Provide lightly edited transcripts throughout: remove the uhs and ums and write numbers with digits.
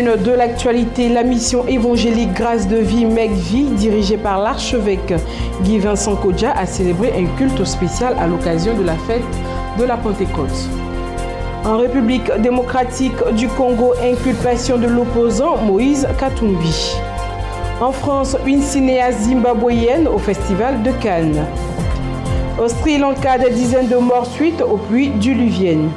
une de l'actualité, la mission évangélique Grâce de vie, MEG-Vie, dirigée par l'archevêque Guy Vincent Kodja, a célébré un culte spécial à l'occasion de la fête de la Pentecôte. En République démocratique du Congo, inculpation de l'opposant Moïse Katumbi. En France, une cinéaste zimbabwéenne au Festival de Cannes. Au Sri Lanka, des dizaines de morts suite aux pluies diluviennes.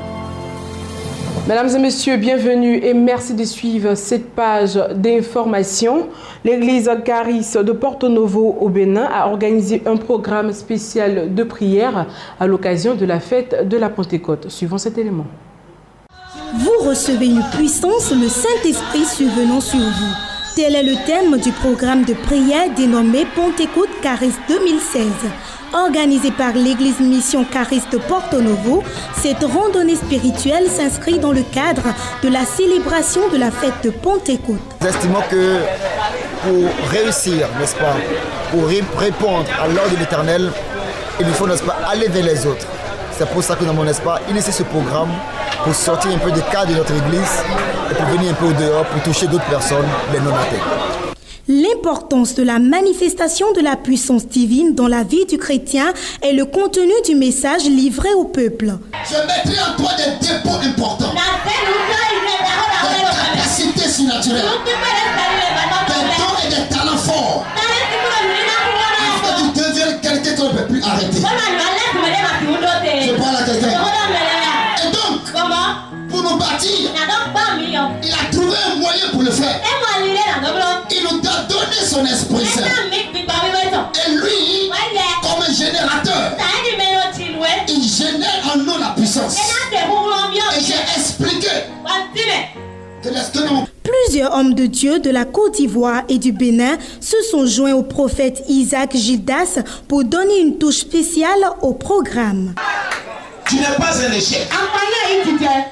Mesdames et messieurs, bienvenue et merci de suivre cette page d'information. L'église Charis de Porto Novo au Bénin a organisé un programme spécial de prière à l'occasion de la fête de la Pentecôte. Suivons cet élément. Vous recevez une puissance, le Saint-Esprit survenant sur vous. Tel est le thème du programme de prière dénommé Pentecôte Charis 2016. Organisé par l'église Mission Charis de Porto Novo, cette randonnée spirituelle s'inscrit dans le cadre de la célébration de la fête de Pentecôte. Nous estimons que pour réussir, n'est-ce pas, pour répondre à l'ordre de l'Éternel, il nous faut, n'est-ce pas, aller vers les autres. C'est pour ça que nous avons, n'est-ce pas, initié ce programme pour sortir un peu du cadre de notre église et pour venir un peu au dehors pour toucher d'autres personnes, les non-athées. L'importance de la manifestation de la puissance divine dans la vie du chrétien est le contenu du message livré au peuple. Je mettrai en toi des dépôts importants, des capacités surnaturelles, des dons et des talents forts, afin que tu deviennes quelqu'un qu'on ne peut plus arrêter. Je parle à quelqu'un. Et donc, pour nous bâtir, il a trouvé un moyen pour le faire. Il nous a donné son Esprit Saint. Et lui, comme un générateur, il génère en nous la puissance. Et j'ai expliqué que plusieurs hommes de Dieu de la Côte d'Ivoire et du Bénin se sont joints au prophète Isaac Gildas pour donner une touche spéciale au programme. Tu n'es pas un échec.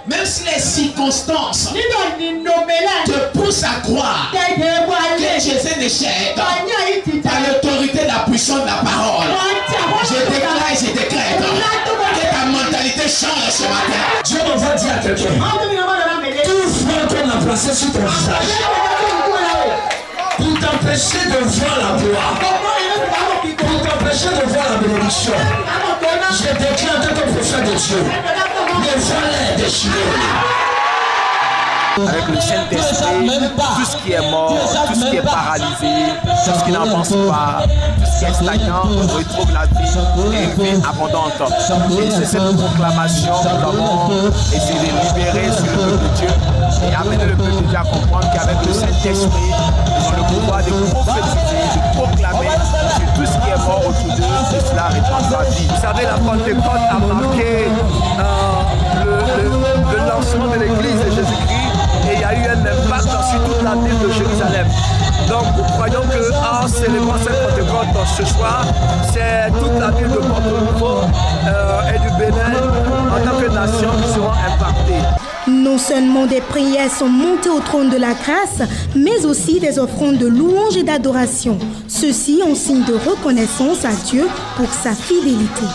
Même si les circonstances te poussent à croire que Jésus est un échec, par l'autorité de la puissance de la parole, je déclare et je décrète que ta mentalité change ce matin. Dieu va dire à quelqu'un, tout front qu'on a placé sur ton visage pour t'empêcher de voir la gloire, pour t'empêcher de voir la bénédiction. Je déclare que ton prophète de Dieu, les voiles déchirés. Avec le Saint-Esprit, tout ce qui est mort, tout ce qui est paralysé, tout ce qui n'avance pas, tout ce qui est stagnant, retrouve la vie et une vie abondante. Et c'est cette proclamation que nous avons essayé de libérer sur le peuple de Dieu et amener le peuple de Dieu à comprendre qu'avec le Saint-Esprit, ils ont le pouvoir de prophétiser, de proclamer sur tout ce qui est mort autour d'eux, et cela reprend la vie. Vous savez, la Pentecôte a marqué le lancement de l'église de Jésus-Christ. Et il y a eu un impact sur toute la ville de Jérusalem. Donc nous croyons qu'en célébrant cette Pentecôte ce soir, c'est toute la ville de Porto Novo et du Bénin en tant que nation qui seront impactées. Non seulement des prières sont montées au trône de la grâce, mais aussi des offrandes de louange et d'adoration. Ceci en signe de reconnaissance à Dieu pour sa fidélité.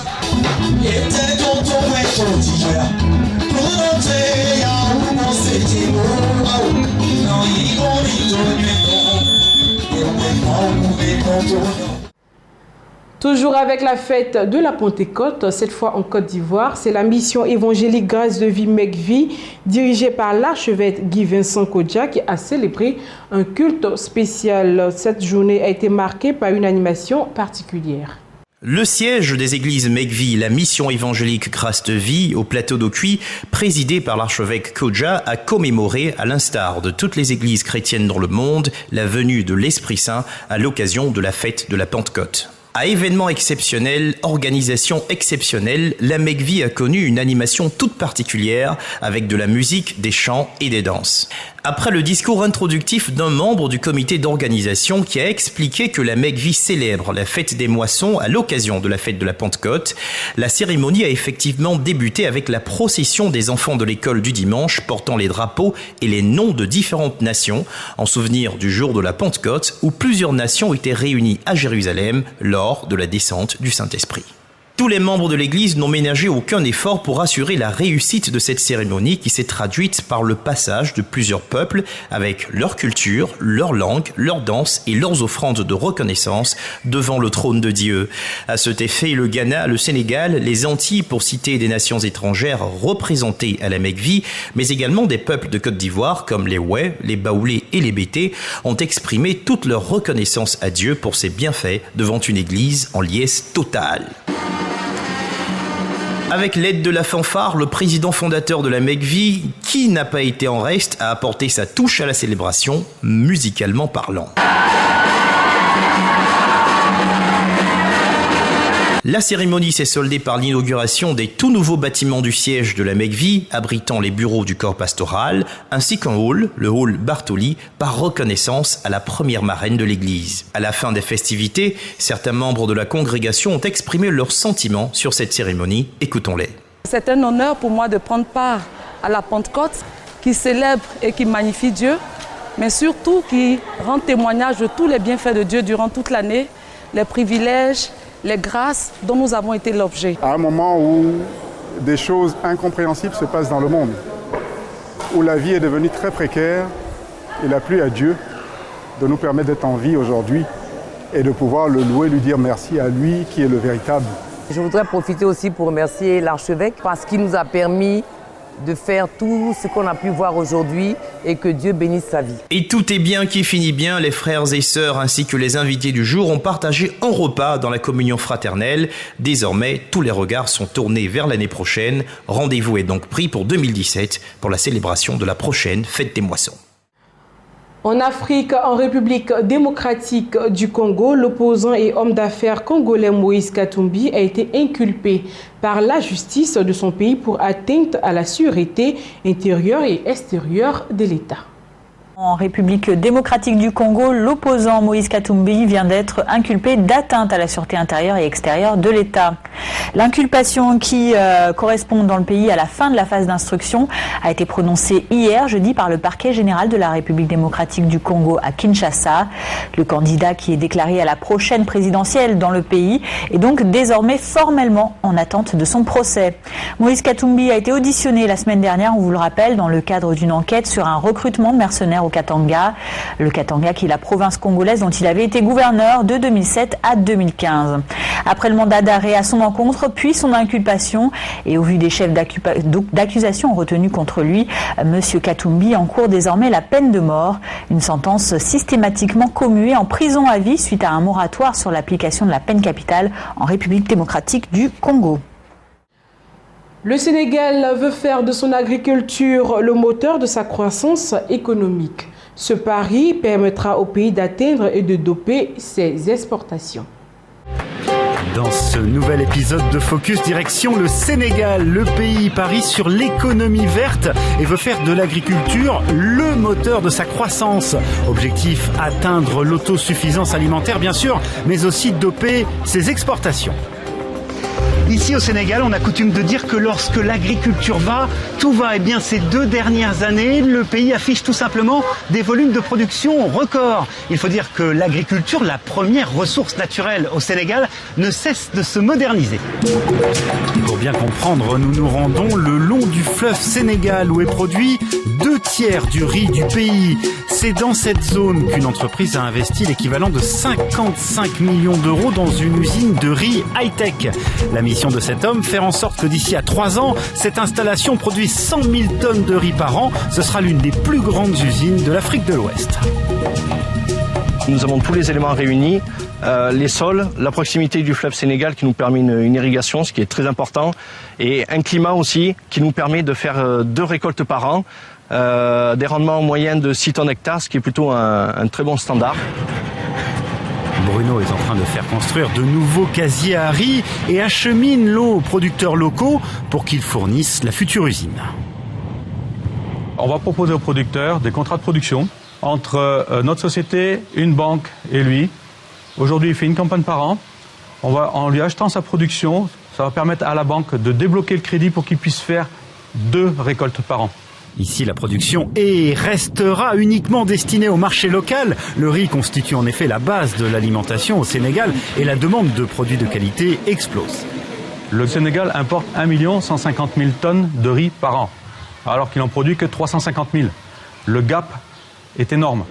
Toujours avec la fête de la Pentecôte, cette fois en Côte d'Ivoire, c'est la mission évangélique Grâce de vie, MEG-Vie, dirigée par l'archevêque Guy Vincent Kodja, qui a célébré un culte spécial. Cette journée a été marquée par une animation particulière. Le siège des églises MEG-Vie, la mission évangélique Grâce de vie au plateau d'Ocuy, présidé par l'archevêque Kodja, a commémoré, à l'instar de toutes les églises chrétiennes dans le monde, la venue de l'Esprit Saint à l'occasion de la fête de la Pentecôte. À événement exceptionnel, organisation exceptionnelle, la MEG-Vie a connu une animation toute particulière avec de la musique, des chants et des danses. Après le discours introductif d'un membre du comité d'organisation qui a expliqué que la MEG-Vie célèbre la fête des moissons à l'occasion de la fête de la Pentecôte, la cérémonie a effectivement débuté avec la procession des enfants de l'école du dimanche portant les drapeaux et les noms de différentes nations en souvenir du jour de la Pentecôte où plusieurs nations étaient réunies à Jérusalem lors de la descente du Saint-Esprit. Tous les membres de l'église n'ont ménagé aucun effort pour assurer la réussite de cette cérémonie qui s'est traduite par le passage de plusieurs peuples avec leur culture, leur langue, leur danse et leurs offrandes de reconnaissance devant le trône de Dieu. À cet effet, le Ghana, le Sénégal, les Antilles, pour citer des nations étrangères représentées à la Mecque-Vie, mais également des peuples de Côte d'Ivoire comme les Ouais, les Baoulés et les Bétés, ont exprimé toute leur reconnaissance à Dieu pour ses bienfaits devant une église en liesse totale. Avec l'aide de la fanfare, le président fondateur de la Mecque-Vie, qui n'a pas été en reste, a apporté sa touche à la célébration, musicalement parlant. La cérémonie s'est soldée par l'inauguration des tout nouveaux bâtiments du siège de la Mecque-Vie, abritant les bureaux du corps pastoral, ainsi qu'un hall, le hall Bartoli, par reconnaissance à la première marraine de l'église. À la fin des festivités, certains membres de la congrégation ont exprimé leurs sentiments sur cette cérémonie. Écoutons-les. C'est un honneur pour moi de prendre part à la Pentecôte qui célèbre et qui magnifie Dieu, mais surtout qui rend témoignage de tous les bienfaits de Dieu durant toute l'année, les privilèges, les grâces dont nous avons été l'objet. À un moment où des choses incompréhensibles se passent dans le monde, où la vie est devenue très précaire, il a plu à Dieu de nous permettre d'être en vie aujourd'hui et de pouvoir le louer, lui dire merci à lui qui est le véritable. Je voudrais profiter aussi pour remercier l'archevêque parce qu'il nous a permis de faire tout ce qu'on a pu voir aujourd'hui et que Dieu bénisse sa vie. Et tout est bien qui finit bien. Les frères et sœurs ainsi que les invités du jour ont partagé un repas dans la communion fraternelle. Désormais, tous les regards sont tournés vers l'année prochaine. Rendez-vous est donc pris pour 2017 pour la célébration de la prochaine fête des moissons. En Afrique, en République démocratique du Congo, l'opposant et homme d'affaires congolais Moïse Katumbi a été inculpé par la justice de son pays pour atteinte à la sûreté intérieure et extérieure de l'État. En République démocratique du Congo, l'opposant Moïse Katumbi vient d'être inculpé d'atteinte à la sûreté intérieure et extérieure de l'État. L'inculpation qui correspond dans le pays à la fin de la phase d'instruction a été prononcée hier, jeudi, par le parquet général de la République démocratique du Congo à Kinshasa. Le candidat qui est déclaré à la prochaine présidentielle dans le pays est donc désormais formellement en attente de son procès. Moïse Katumbi a été auditionné la semaine dernière, on vous le rappelle, dans le cadre d'une enquête sur un recrutement de mercenaires au Katanga. Le Katanga qui est la province congolaise dont il avait été gouverneur de 2007 à 2015. Après le mandat d'arrêt à son encontre, puis son inculpation et au vu des chefs d'accusation retenus contre lui, M. Katumbi encourt désormais la peine de mort, une sentence systématiquement commuée en prison à vie suite à un moratoire sur l'application de la peine capitale en République démocratique du Congo. Le Sénégal veut faire de son agriculture le moteur de sa croissance économique. Ce pari permettra au pays d'atteindre et de doper ses exportations. Dans ce nouvel épisode de Focus, direction le Sénégal. Le pays parie sur l'économie verte et veut faire de l'agriculture le moteur de sa croissance. Objectif, atteindre l'autosuffisance alimentaire bien sûr, mais aussi doper ses exportations. Ici au Sénégal, on a coutume de dire que lorsque l'agriculture va, tout va. Eh bien, ces 2 dernières années, le pays affiche tout simplement des volumes de production records. Il faut dire que l'agriculture, la première ressource naturelle au Sénégal, ne cesse de se moderniser. Pour bien comprendre, nous nous rendons le long du fleuve Sénégal où est produit 2/3 du riz du pays. C'est dans cette zone qu'une entreprise a investi l'équivalent de 55 millions d'euros dans une usine de riz high-tech. La mission de cet homme, faire en sorte que d'ici à 3 ans, cette installation produise 100 000 tonnes de riz par an. Ce sera l'une des plus grandes usines de l'Afrique de l'Ouest. Nous avons tous les éléments réunis, les sols, la proximité du fleuve Sénégal qui nous permet une irrigation, ce qui est très important, et un climat aussi qui nous permet de faire 2 récoltes par an, des rendements moyens de 6 tonnes hectares, ce qui est plutôt un très bon standard. Bruno est en train de faire construire de nouveaux casiers à riz et achemine l'eau aux producteurs locaux pour qu'ils fournissent la future usine. On va proposer aux producteurs des contrats de production entre notre société, une banque et lui. Aujourd'hui, il fait une campagne par an. En lui achetant sa production, ça va permettre à la banque de débloquer le crédit pour qu'il puisse faire 2 récoltes par an. Ici, la production est et restera uniquement destinée au marché local. Le riz constitue en effet la base de l'alimentation au Sénégal et la demande de produits de qualité explose. Le Sénégal importe 1 150 000 tonnes de riz par an, alors qu'il n'en produit que 350 000. Le gap est énorme.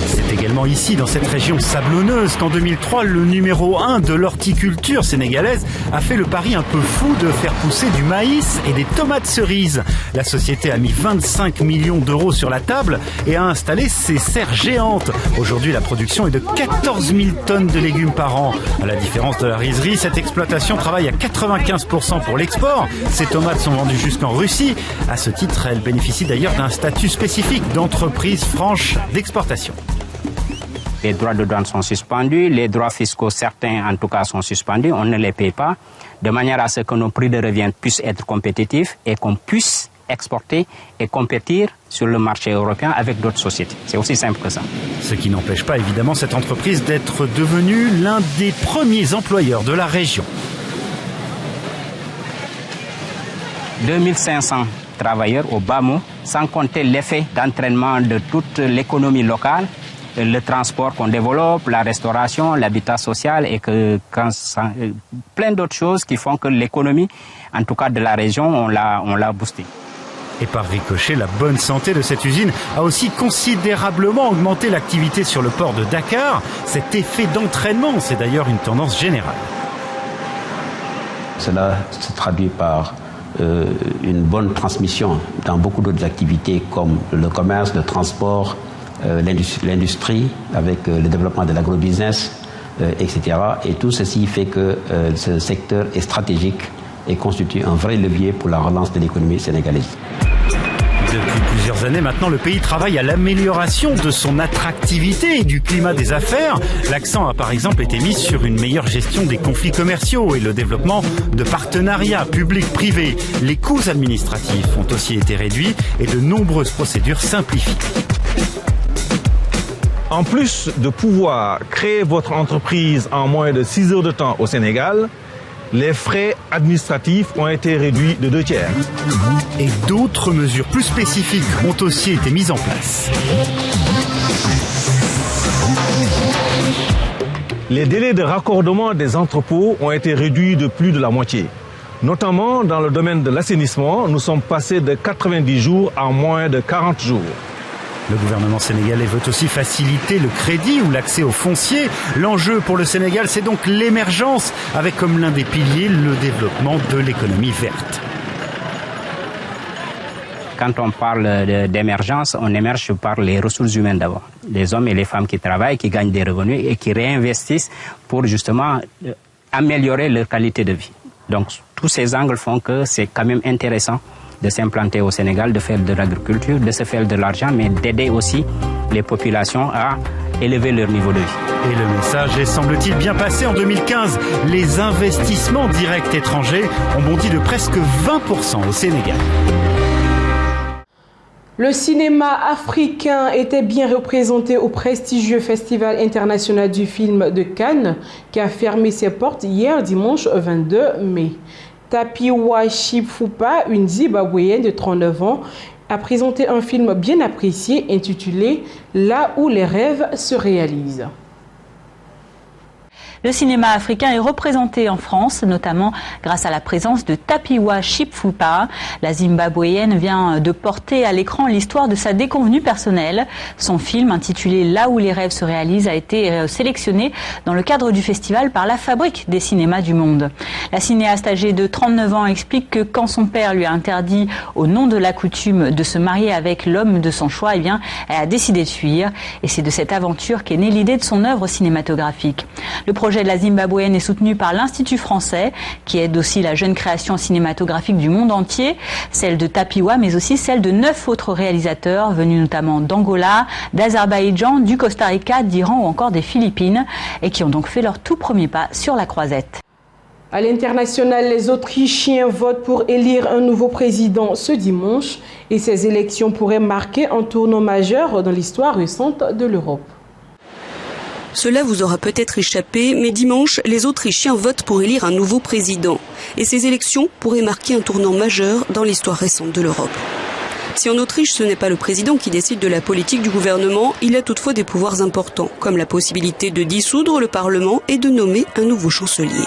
C'est également ici, dans cette région sablonneuse, qu'en 2003, le numéro 1 de l'horticulture sénégalaise a fait le pari un peu fou de faire pousser du maïs et des tomates cerises. La société a mis 25 millions d'euros sur la table et a installé ses serres géantes. Aujourd'hui, la production est de 14 000 tonnes de légumes par an. À la différence de la rizerie, cette exploitation travaille à 95% pour l'export. Ces tomates sont vendues jusqu'en Russie. À ce titre, elle bénéficie d'ailleurs d'un statut spécifique d'entreprise franche d'exportation. Les droits de douane sont suspendus, les droits fiscaux, certains en tout cas, sont suspendus, on ne les paye pas, de manière à ce que nos prix de revient puissent être compétitifs et qu'on puisse exporter et compétir sur le marché européen avec d'autres sociétés. C'est aussi simple que ça. Ce qui n'empêche pas évidemment cette entreprise d'être devenue l'un des premiers employeurs de la région. 2500 travailleurs au bas mot, sans compter l'effet d'entraînement de toute l'économie locale, le transport qu'on développe, la restauration, l'habitat social et plein d'autres choses qui font que l'économie, en tout cas de la région, on l'a boosté. Et par ricochet, la bonne santé de cette usine a aussi considérablement augmenté l'activité sur le port de Dakar. Cet effet d'entraînement, c'est d'ailleurs une tendance générale. Cela se traduit par une bonne transmission dans beaucoup d'autres activités comme le commerce, le transport, l'industrie, avec le développement de l'agrobusiness, etc. Et tout ceci fait que ce secteur est stratégique et constitue un vrai levier pour la relance de l'économie sénégalaise. Depuis plusieurs années maintenant, le pays travaille à l'amélioration de son attractivité et du climat des affaires. L'accent a par exemple été mis sur une meilleure gestion des conflits commerciaux et le développement de partenariats publics-privés. Les coûts administratifs ont aussi été réduits et de nombreuses procédures simplifiées. En plus de pouvoir créer votre entreprise en moins de 6 heures de temps au Sénégal, les frais administratifs ont été réduits de 2/3. Et d'autres mesures plus spécifiques ont aussi été mises en place. Les délais de raccordement des entrepôts ont été réduits de plus de la moitié. Notamment dans le domaine de l'assainissement, nous sommes passés de 90 jours à moins de 40 jours. Le gouvernement sénégalais veut aussi faciliter le crédit ou l'accès au foncier. L'enjeu pour le Sénégal, c'est donc l'émergence, avec comme l'un des piliers le développement de l'économie verte. Quand on parle d'émergence, on émerge par les ressources humaines d'abord. Les hommes et les femmes qui travaillent, qui gagnent des revenus et qui réinvestissent pour justement améliorer leur qualité de vie. Donc tous ces angles font que c'est quand même intéressant de s'implanter au Sénégal, de faire de l'agriculture, de se faire de l'argent, mais d'aider aussi les populations à élever leur niveau de vie. Et le message est, semble-t-il, bien passé en 2015. Les investissements directs étrangers ont bondi de presque 20% au Sénégal. Le cinéma africain était bien représenté au prestigieux Festival international du film de Cannes, qui a fermé ses portes hier dimanche 22 mai. Tapiwa Chifupa, une Zimbabwéenne de 39 ans, a présenté un film bien apprécié intitulé « Là où les rêves se réalisent ». Le cinéma africain est représenté en France, notamment grâce à la présence de Tapiwa Chifupa. La Zimbabwéenne vient de porter à l'écran l'histoire de sa déconvenue personnelle. Son film, intitulé « Là où les rêves se réalisent », a été sélectionné dans le cadre du festival par la Fabrique des cinémas du monde. La cinéaste âgée de 39 ans explique que quand son père lui a interdit, au nom de la coutume, de se marier avec l'homme de son choix, elle a décidé de fuir. Et c'est de cette aventure qu'est née l'idée de son œuvre cinématographique. Le projet de la Zimbabwéenne est soutenu par l'Institut français, qui aide aussi la jeune création cinématographique du monde entier, celle de Tapiwa, mais aussi celle de 9 autres réalisateurs, venus notamment d'Angola, d'Azerbaïdjan, du Costa Rica, d'Iran ou encore des Philippines, et qui ont donc fait leur tout premier pas sur la croisette. À l'international, les Autrichiens votent pour élire un nouveau président ce dimanche, et ces élections pourraient marquer un tournant majeur dans l'histoire récente de l'Europe. Cela vous aura peut-être échappé, mais dimanche, les Autrichiens votent pour élire un nouveau président. Et ces élections pourraient marquer un tournant majeur dans l'histoire récente de l'Europe. Si en Autriche, ce n'est pas le président qui décide de la politique du gouvernement, il a toutefois des pouvoirs importants, comme la possibilité de dissoudre le Parlement et de nommer un nouveau chancelier.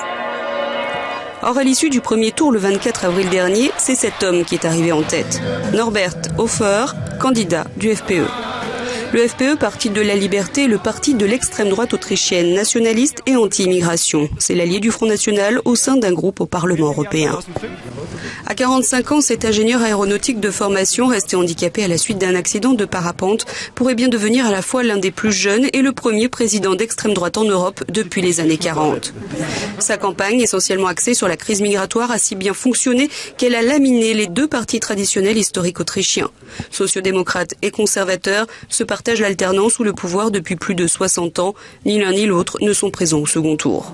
Or, à l'issue du premier tour le 24 avril dernier, c'est cet homme qui est arrivé en tête. Norbert Hofer, candidat du FPÖ. Le FPÖ, parti de la liberté, est le parti de l'extrême droite autrichienne, nationaliste et anti-immigration. C'est l'allié du Front National au sein d'un groupe au Parlement européen. À 45 ans, cet ingénieur aéronautique de formation, resté handicapé à la suite d'un accident de parapente, pourrait bien devenir à la fois l'un des plus jeunes et le premier président d'extrême droite en Europe depuis les années 40. Sa campagne, essentiellement axée sur la crise migratoire, a si bien fonctionné qu'elle a laminé les deux partis traditionnels historiques autrichiens. Sociodémocrates et conservateurs se partagent l'alternance ou le pouvoir depuis plus de 60 ans. Ni l'un ni l'autre ne sont présents au second tour.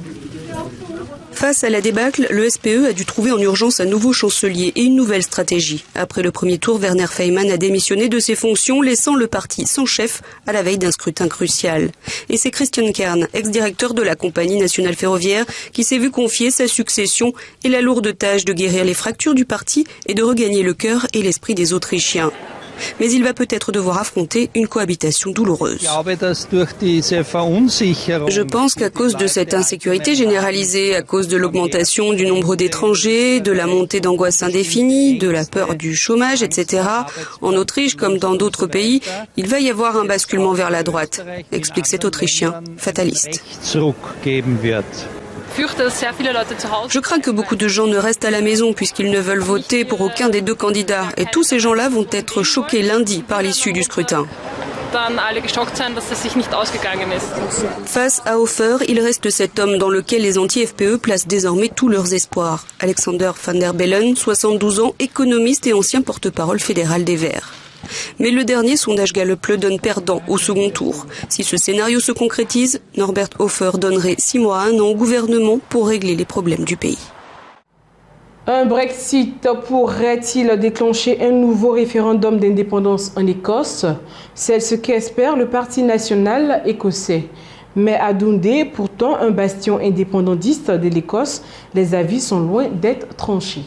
Face à la débâcle, le SPÖ a dû trouver en urgence un nouveau chancelier et une nouvelle stratégie. Après le premier tour, Werner Faymann a démissionné de ses fonctions, laissant le parti sans chef à la veille d'un scrutin crucial. Et c'est Christian Kern, ex-directeur de la compagnie nationale ferroviaire, qui s'est vu confier sa succession et la lourde tâche de guérir les fractures du parti et de regagner le cœur et l'esprit des Autrichiens. Mais il va peut-être devoir affronter une cohabitation douloureuse. Je pense qu'à cause de cette insécurité généralisée, à cause de l'augmentation du nombre d'étrangers, de la montée d'angoisse indéfinie, de la peur du chômage, etc., en Autriche comme dans d'autres pays, il va y avoir un basculement vers la droite, explique cet Autrichien fataliste. Je crains que beaucoup de gens ne restent à la maison puisqu'ils ne veulent voter pour aucun des deux candidats. Et tous ces gens-là vont être choqués lundi par l'issue du scrutin. Face à Hofer, il reste cet homme dans lequel les anti-FPÖ placent désormais tous leurs espoirs. Alexander van der Bellen, 72 ans, économiste et ancien porte-parole fédéral des Verts. Mais le dernier sondage Gallup le donne perdant au second tour. Si ce scénario se concrétise, Norbert Hofer donnerait 6 mois à 1 an au gouvernement pour régler les problèmes du pays. Un Brexit pourrait-il déclencher un nouveau référendum d'indépendance en Écosse? C'est ce qu'espère le Parti national écossais. Mais à Dundee, pourtant un bastion indépendantiste de l'Écosse, les avis sont loin d'être tranchés.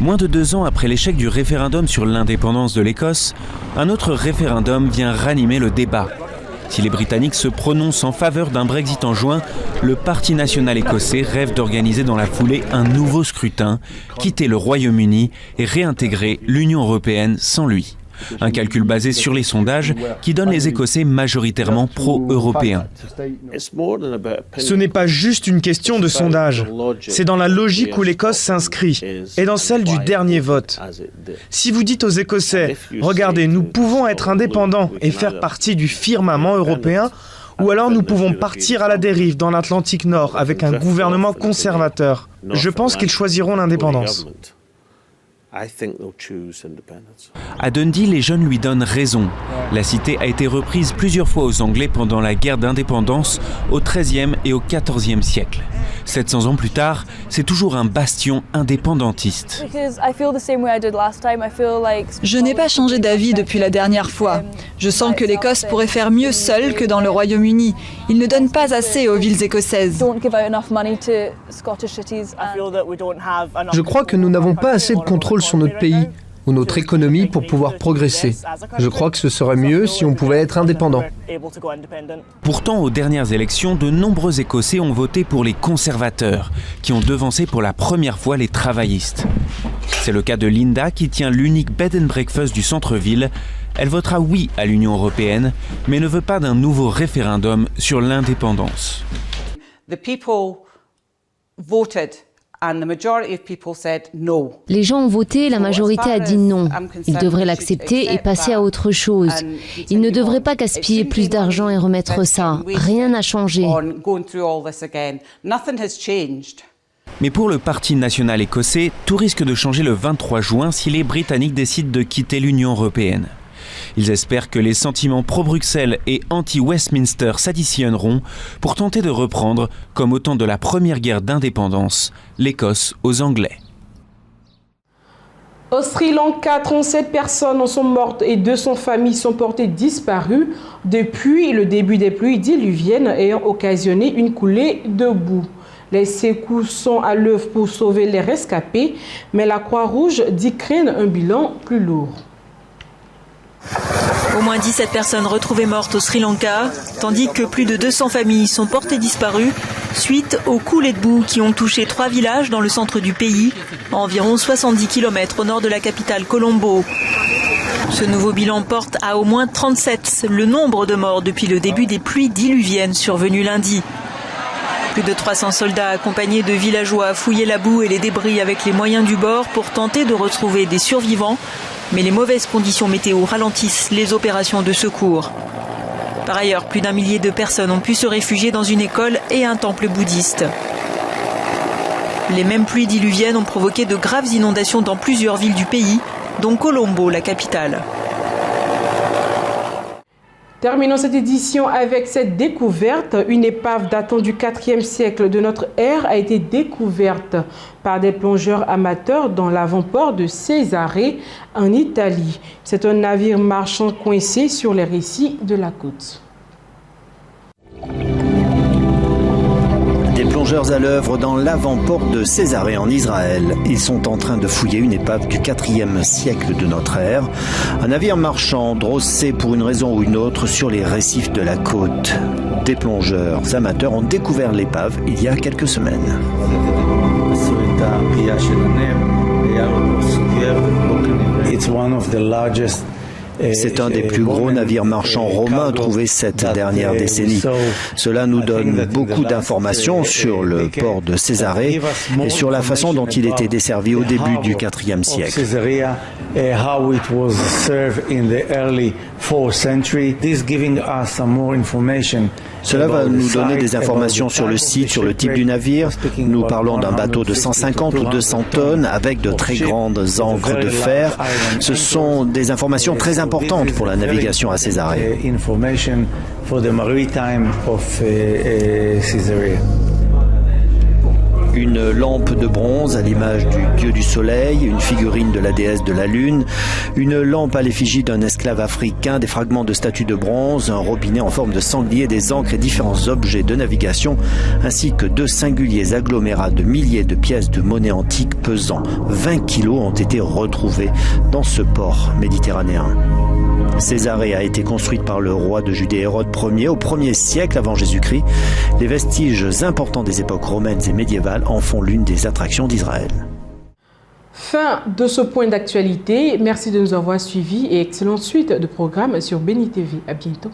Moins de 2 ans après l'échec du référendum sur l'indépendance de l'Écosse, un autre référendum vient ranimer le débat. Si les Britanniques se prononcent en faveur d'un Brexit en juin, le Parti national écossais rêve d'organiser dans la foulée un nouveau scrutin, quitter le Royaume-Uni et réintégrer l'Union européenne sans lui. Un calcul basé sur les sondages qui donne les Écossais majoritairement pro-européens. Ce n'est pas juste une question de sondage, c'est dans la logique où l'Écosse s'inscrit et dans celle du dernier vote. Si vous dites aux Écossais, regardez, nous pouvons être indépendants et faire partie du firmament européen, ou alors nous pouvons partir à la dérive dans l'Atlantique Nord avec un gouvernement conservateur, je pense qu'ils choisiront l'indépendance. À Dundee, les jeunes lui donnent raison. La cité a été reprise plusieurs fois aux Anglais pendant la guerre d'indépendance au XIIIe et au XIVe siècle. 700 ans plus tard, c'est toujours un bastion indépendantiste. Je n'ai pas changé d'avis depuis la dernière fois. Je sens que l'Écosse pourrait faire mieux seule que dans le Royaume-Uni. Ils ne donnent pas assez aux villes écossaises. Je crois que nous n'avons pas assez de contrôle sur notre pays ou notre économie pour pouvoir progresser. Je crois que ce serait mieux si on pouvait être indépendant. Pourtant, aux dernières élections, de nombreux Écossais ont voté pour les conservateurs, qui ont devancé pour la première fois les travaillistes. C'est le cas de Linda, qui tient l'unique bed and breakfast du centre-ville. Elle votera oui à l'Union européenne, mais ne veut pas d'un nouveau référendum sur l'indépendance. Les gens ont voté, la majorité a dit non. Ils devraient l'accepter et passer à autre chose. Ils ne devraient pas gaspiller plus d'argent et remettre ça. Rien n'a changé. Mais pour le Parti national écossais, tout risque de changer le 23 juin si les Britanniques décident de quitter l'Union européenne. Ils espèrent que les sentiments pro-Bruxelles et anti-Westminster s'additionneront pour tenter de reprendre, comme au temps de la première guerre d'indépendance, l'Écosse aux Anglais. Au Sri Lanka, 37 personnes en sont mortes et 200 familles sont portées disparues depuis le début des pluies diluviennes ayant occasionné une coulée de boue. Les secours sont à l'œuvre pour sauver les rescapés, mais la Croix-Rouge dit craindre un bilan plus lourd. Au moins 17 personnes retrouvées mortes au Sri Lanka, tandis que plus de 200 familles sont portées disparues suite aux coulées de boue qui ont touché 3 villages dans le centre du pays, à environ 70 km au nord de la capitale Colombo. Ce nouveau bilan porte à au moins 37 le nombre de morts depuis le début des pluies diluviennes survenues lundi. Plus de 300 soldats accompagnés de villageois fouillaient la boue et les débris avec les moyens du bord pour tenter de retrouver des survivants. Mais les mauvaises conditions météo ralentissent les opérations de secours. Par ailleurs, plus d'1 millier de personnes ont pu se réfugier dans une école et un temple bouddhiste. Les mêmes pluies diluviennes ont provoqué de graves inondations dans plusieurs villes du pays, dont Colombo, la capitale. Terminons cette édition avec cette découverte. Une épave datant du 4e siècle de notre ère a été découverte par des plongeurs amateurs dans l'avant-port de Cesarée, en Italie. C'est un navire marchand coincé sur les récifs de la côte. Des plongeurs à l'œuvre dans l'avant-port de Césarée en Israël. Ils sont en train de fouiller une épave du 4e siècle de notre ère. Un navire marchand drossé pour une raison ou une autre sur les récifs de la côte. Des plongeurs amateurs ont découvert l'épave il y a quelques semaines. C'est un des plus gros navires marchands romains trouvés cette dernière décennie. Cela nous donne beaucoup d'informations sur le port de Césarée et sur la façon dont il était desservi au début du IVe siècle. Cela va nous donner des informations sur le site, sur le type du navire. Nous parlons d'un bateau de 150 ou 200 tonnes avec de très grandes ancres de fer. Ce sont des informations très importantes pour la navigation à Césarée. Une lampe de bronze à l'image du dieu du soleil, une figurine de la déesse de la lune, une lampe à l'effigie d'un esclave africain, des fragments de statues de bronze, un robinet en forme de sanglier, des ancres et différents objets de navigation, ainsi que 2 singuliers agglomérats de milliers de pièces de monnaie antique pesant 20 kilos ont été retrouvés dans ce port méditerranéen. Césarée a été construite par le roi de Judée Hérode Ier au 1er siècle avant Jésus-Christ. Les vestiges importants des époques romaines et médiévales en font l'une des attractions d'Israël. Fin de ce point d'actualité. Merci de nous avoir suivis et excellente suite de programmes sur Béni TV. À bientôt.